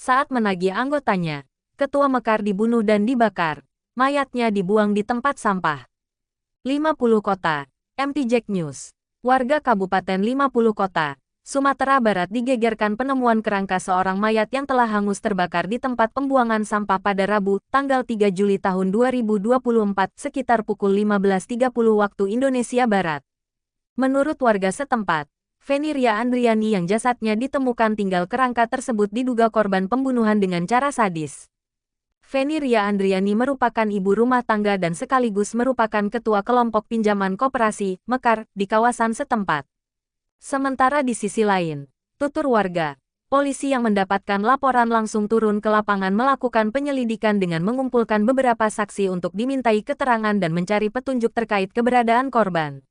Saat menagih anggotanya, Ketua Mekar dibunuh dan dibakar. Mayatnya dibuang di tempat sampah. 50 Kota, MT Jack News. Warga Kabupaten 50 Kota, Sumatera Barat digegerkan penemuan kerangka seorang mayat yang telah hangus terbakar di tempat pembuangan sampah pada Rabu, tanggal 3 Juli tahun 2024 sekitar pukul 15.30 waktu Indonesia Barat. Menurut warga setempat, Feniria Andriani yang jasadnya ditemukan tinggal kerangka tersebut diduga korban pembunuhan dengan cara sadis. Feniria Andriani merupakan ibu rumah tangga dan sekaligus merupakan ketua kelompok pinjaman koperasi, Mekar, di kawasan setempat. Sementara di sisi lain, tutur warga, polisi yang mendapatkan laporan langsung turun ke lapangan melakukan penyelidikan dengan mengumpulkan beberapa saksi untuk dimintai keterangan dan mencari petunjuk terkait keberadaan korban.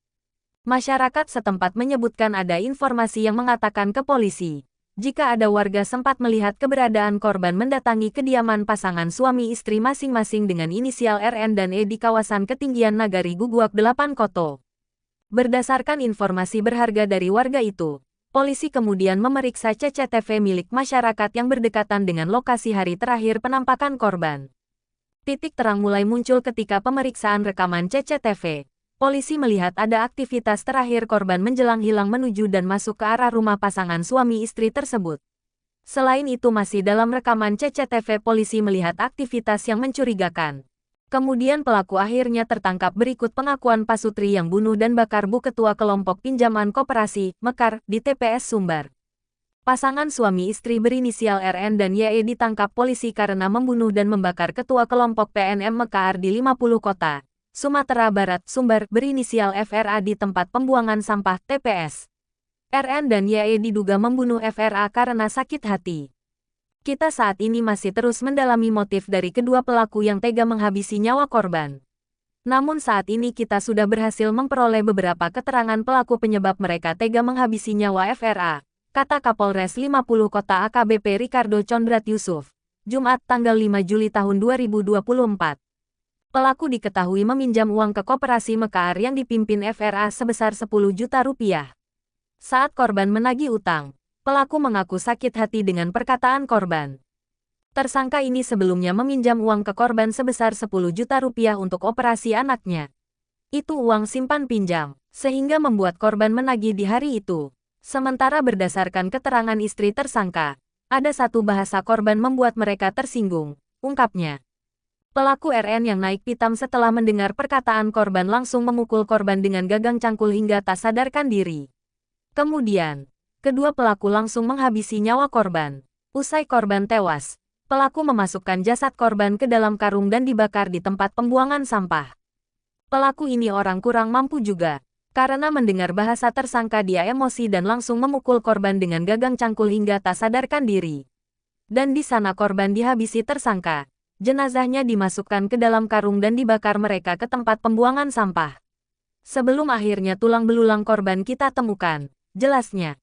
Masyarakat setempat menyebutkan ada informasi yang mengatakan ke polisi, jika ada warga sempat melihat keberadaan korban mendatangi kediaman pasangan suami istri masing-masing dengan inisial RN dan E di kawasan ketinggian Nagari Guguak 8 Koto. Berdasarkan informasi berharga dari warga itu, polisi kemudian memeriksa CCTV milik masyarakat yang berdekatan dengan lokasi hari terakhir penampakan korban. Titik terang mulai muncul ketika pemeriksaan rekaman CCTV. Polisi melihat ada aktivitas terakhir korban menjelang hilang menuju dan masuk ke arah rumah pasangan suami istri tersebut. Selain itu masih dalam rekaman CCTV polisi melihat aktivitas yang mencurigakan. Kemudian pelaku akhirnya tertangkap berikut pengakuan Pasutri yang bunuh dan bakar Bu Ketua Kelompok Pinjaman Koperasi, Mekar, di TPS Sumbar. Pasangan suami istri berinisial RN dan YE ditangkap polisi karena membunuh dan membakar Ketua Kelompok PNM Mekar di 50 Kota. Sumatera Barat, Sumbar, berinisial FRA di tempat pembuangan sampah TPS. RN dan YE diduga membunuh FRA karena sakit hati. Kita saat ini masih terus mendalami motif dari kedua pelaku yang tega menghabisi nyawa korban. Namun saat ini kita sudah berhasil memperoleh beberapa keterangan pelaku penyebab mereka tega menghabisi nyawa FRA, kata Kapolres 50 Kota AKBP Ricardo Condrat Yusuf, Jumat tanggal 5 Juli tahun 2024. Pelaku diketahui meminjam uang ke koperasi Mekar yang dipimpin FRA sebesar 10 juta rupiah. Saat korban menagih utang, pelaku mengaku sakit hati dengan perkataan korban. Tersangka ini sebelumnya meminjam uang ke korban sebesar 10 juta rupiah untuk operasi anaknya. Itu uang simpan pinjam, sehingga membuat korban menagih di hari itu. Sementara berdasarkan keterangan istri tersangka, ada satu bahasa korban membuat mereka tersinggung, ungkapnya. Pelaku RN yang naik pitam setelah mendengar perkataan korban langsung memukul korban dengan gagang cangkul hingga tak sadarkan diri. Kemudian, kedua pelaku langsung menghabisi nyawa korban. Usai korban tewas, pelaku memasukkan jasad korban ke dalam karung dan dibakar di tempat pembuangan sampah. Pelaku ini orang kurang mampu juga, karena mendengar bahasa tersangka dia emosi dan langsung memukul korban dengan gagang cangkul hingga tak sadarkan diri. Dan di sana korban dihabisi tersangka. Jenazahnya dimasukkan ke dalam karung dan dibakar mereka ke tempat pembuangan sampah. Sebelum akhirnya tulang belulang korban kita temukan, jelasnya.